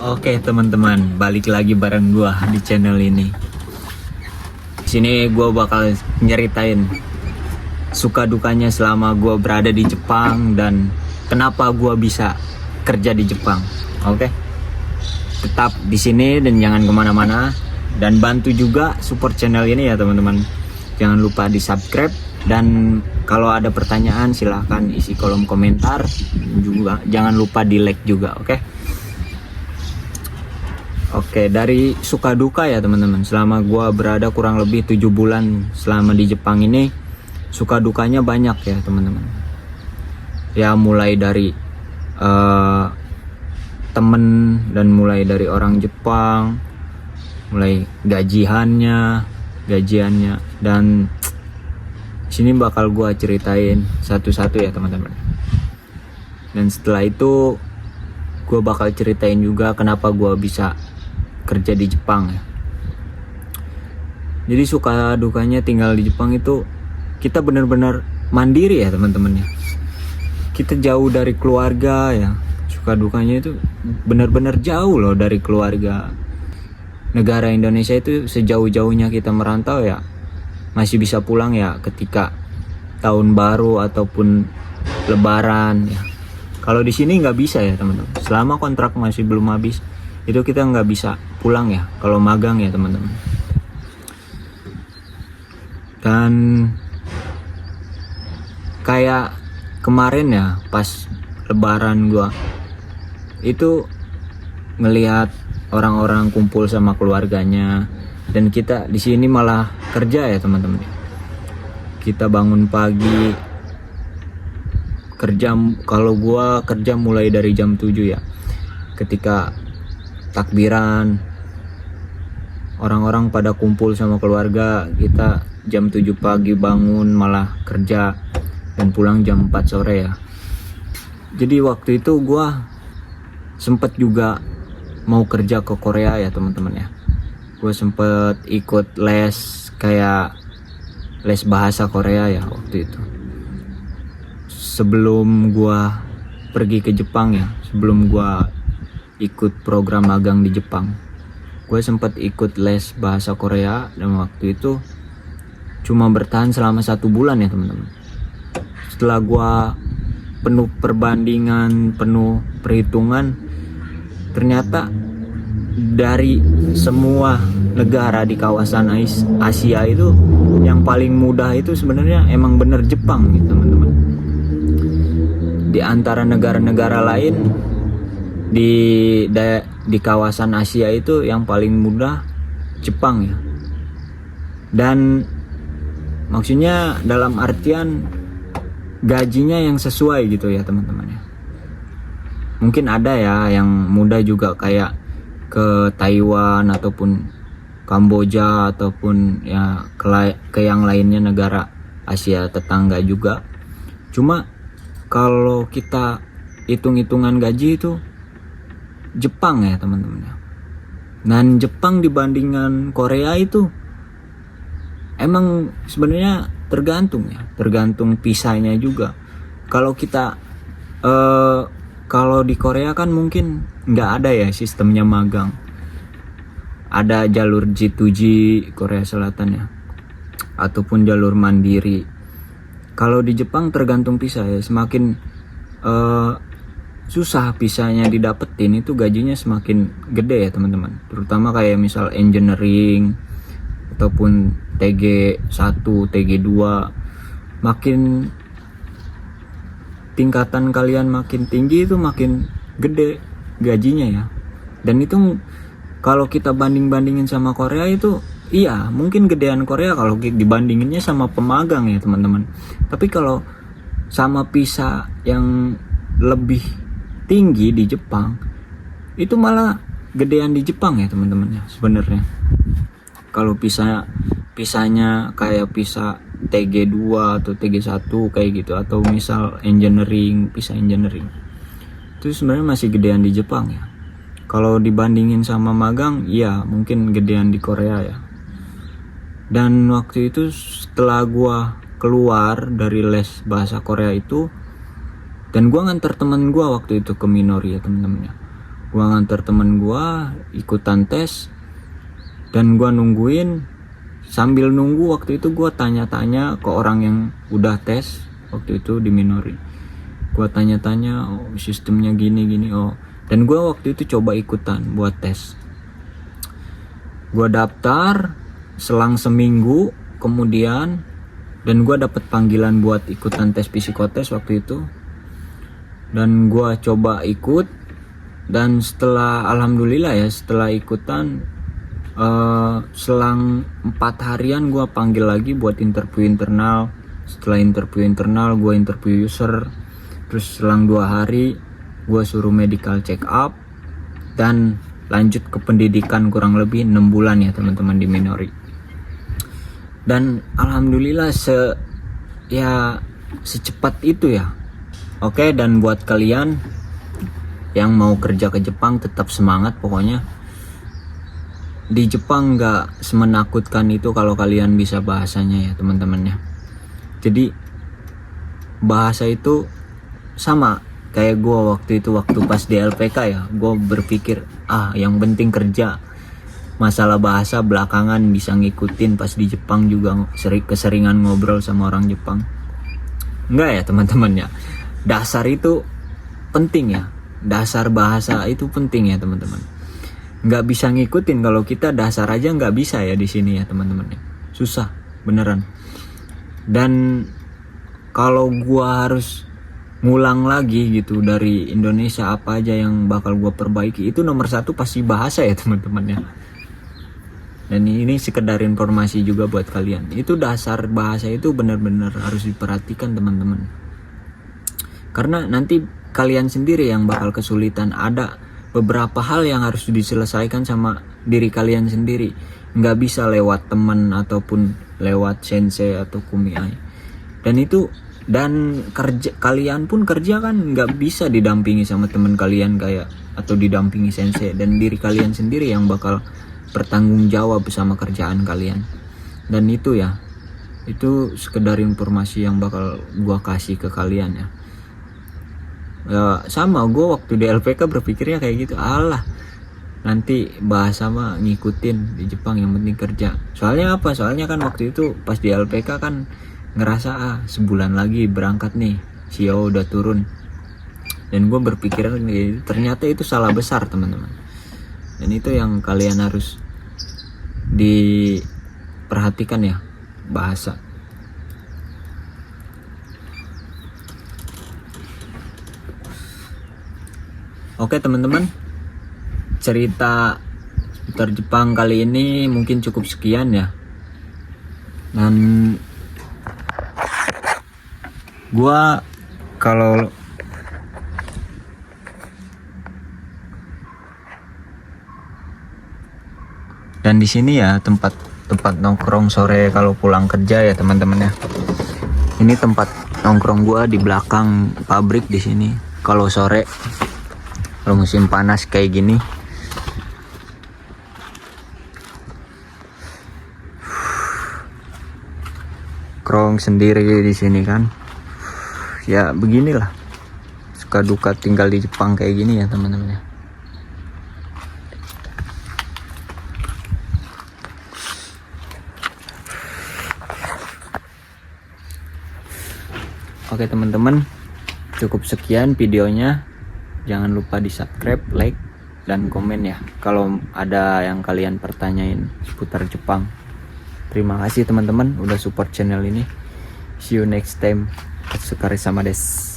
Oke teman-teman, balik lagi bareng gua di channel ini. Di sini gua bakal nyeritain suka dukanya selama gua berada di Jepang dan kenapa gua bisa kerja di Jepang. Oke, tetap di sini dan jangan kemana-mana, dan bantu juga support channel ini ya teman-teman. Jangan lupa di subscribe, dan kalau ada pertanyaan silahkan isi kolom komentar juga. Jangan lupa di like juga, oke? Oke, dari suka duka ya teman-teman. Selama gua berada kurang lebih 7 bulan selama di Jepang ini, suka dukanya banyak ya teman-teman. Ya mulai dari temen, dan mulai dari orang Jepang, mulai gajiannya, dan sini bakal gua ceritain satu-satu ya teman-teman. Dan setelah itu gua bakal ceritain juga kenapa gua bisa kerja di Jepang ya. Jadi suka dukanya tinggal di Jepang itu, kita benar-benar mandiri ya teman-teman ya. Kita jauh dari keluarga ya. Suka dukanya itu benar-benar jauh loh dari keluarga. Negara Indonesia itu sejauh-jauhnya kita merantau ya, masih bisa pulang ya ketika tahun baru ataupun lebaran ya. Kalau di sini nggak bisa ya teman-teman. Selama kontrak masih belum habis, itu kita nggak bisa pulang ya kalau magang ya teman-teman. Dan kayak kemarin ya pas lebaran gua itu ngelihat orang-orang kumpul sama keluarganya, dan kita di sini malah kerja ya teman-teman. Kita bangun pagi kerja. Kalau gua kerja mulai dari jam 7 ya, ketika takbiran orang-orang pada kumpul sama keluarga, kita jam 7 pagi bangun malah kerja dan pulang jam 4 sore ya. Jadi waktu itu gua sempet juga mau kerja ke Korea ya teman-teman ya. Gua sempet ikut les, kayak les bahasa Korea ya waktu itu. Sebelum gua pergi ke Jepang ya, sebelum gua ikut program magang di Jepang, gue sempat ikut les bahasa Korea, dan waktu itu cuma bertahan selama 1 bulan ya teman-teman. Setelah gue penuh perbandingan, penuh perhitungan, ternyata dari semua negara di kawasan Asia itu yang paling mudah itu sebenarnya emang bener Jepang gitu teman-teman. Di antara negara-negara lain di kawasan Asia itu yang paling mudah Jepang ya. Dan maksudnya dalam artian gajinya yang sesuai gitu ya teman-teman ya. Mungkin ada ya yang mudah juga kayak ke Taiwan ataupun Kamboja ataupun ya ke yang lainnya negara Asia tetangga juga. Cuma kalau kita hitung-hitungan gaji itu Jepang ya teman-teman ya. Dan Jepang dibandingkan Korea itu emang sebenarnya tergantung pisahnya juga. Kalau kita kalau di Korea kan mungkin nggak ada ya sistemnya magang. Ada jalur J2J Korea Selatan ya, ataupun jalur mandiri. Kalau di Jepang tergantung pisah ya. Semakin susah pisahnya didapetin, itu gajinya semakin gede ya teman-teman. Terutama kayak misal engineering ataupun TG1, TG2, makin tingkatan kalian makin tinggi itu makin gede gajinya ya. Dan itu kalau kita bandingin sama Korea itu, iya mungkin gedean Korea kalau dibandinginnya sama pemagang ya teman-teman. Tapi kalau sama pisah yang lebih tinggi di Jepang, itu malah gedean di Jepang ya teman-teman ya sebenarnya. Kalau pisahnya kayak pisah TG2 atau TG1 kayak gitu, atau misal pisah engineering, itu sebenarnya masih gedean di Jepang ya. Kalau dibandingin sama magang, ya mungkin gedean di Korea ya. Dan waktu itu setelah gua keluar dari les bahasa Korea itu, dan gue nganter temen gue waktu itu ke Minori ya temen-temennya. Gua nganter temen gua ikutan tes, dan gua nungguin. Sambil nunggu waktu itu gua tanya-tanya ke orang yang udah tes waktu itu di Minori. Gua tanya-tanya, oh sistemnya gini oh. Dan gua waktu itu coba ikutan buat tes. Gua daftar, selang seminggu kemudian, dan gua dapet panggilan buat ikutan tes psikotes waktu itu. Dan gua coba ikut, dan setelah alhamdulillah ya, setelah ikutan selang 4 harian gue panggil lagi buat interview internal. Setelah interview internal gue interview user, terus selang 2 hari gue suruh medical check up, dan lanjut ke pendidikan kurang lebih 6 bulan ya teman-teman di Minori. Dan alhamdulillah secepat itu ya. Oke, dan buat kalian yang mau kerja ke Jepang tetap semangat pokoknya. Di Jepang nggak semenakutkan itu kalau kalian bisa bahasanya ya teman-teman ya. Jadi bahasa itu sama kayak gue waktu pas di LPK ya. Gue berpikir yang penting kerja, masalah bahasa belakangan bisa ngikutin. Pas di Jepang juga keseringan ngobrol sama orang Jepang. Enggak ya teman-teman ya, dasar itu penting ya. Dasar bahasa itu penting ya teman-teman. Nggak bisa ngikutin kalau kita dasar aja nggak bisa ya di sini ya teman-teman ya. Susah beneran. Dan kalau gua harus ngulang lagi gitu dari Indonesia, apa aja yang bakal gua perbaiki, itu nomor 1 pasti bahasa ya teman-teman ya. Dan ini sekedar informasi juga buat kalian. Itu dasar bahasa itu benar-benar harus diperhatikan teman-teman. Karena nanti kalian sendiri yang bakal kesulitan. Ada beberapa hal yang harus diselesaikan sama diri kalian sendiri. Nggak bisa lewat teman ataupun lewat sensei atau kumiai. Dan kalian pun kerja kan nggak bisa didampingi sama teman kalian kayak atau didampingi sensei, dan diri kalian sendiri yang bakal bertanggung jawab sama kerjaan kalian. Dan itu ya, itu sekedar informasi yang bakal gua kasih ke kalian ya. Sama gue waktu di LPK berpikirnya kayak gitu, nanti bahasa mah ngikutin di Jepang, yang penting kerja. Soalnya kan waktu itu pas di LPK kan ngerasa sebulan lagi berangkat nih, CEO udah turun. Dan gue berpikir ternyata itu salah besar teman-teman. Dan itu yang kalian harus diperhatikan ya, bahasa. Oke teman-teman, cerita seputar Jepang kali ini mungkin cukup sekian ya. Dan gua di sini ya tempat nongkrong sore kalau pulang kerja ya teman-teman ya. Ini tempat nongkrong gua di belakang pabrik di sini. Kalau sore, kalau musim panas kayak gini, nongkrong sendiri di sini kan. Ya beginilah suka duka tinggal di Jepang kayak gini ya teman-teman ya. Oke teman-teman, cukup sekian videonya. Jangan lupa di subscribe, like, dan komen ya kalau ada yang kalian pertanyain seputar Jepang. Terima kasih teman-teman udah support channel ini. See you next time. Otsukare sama desu.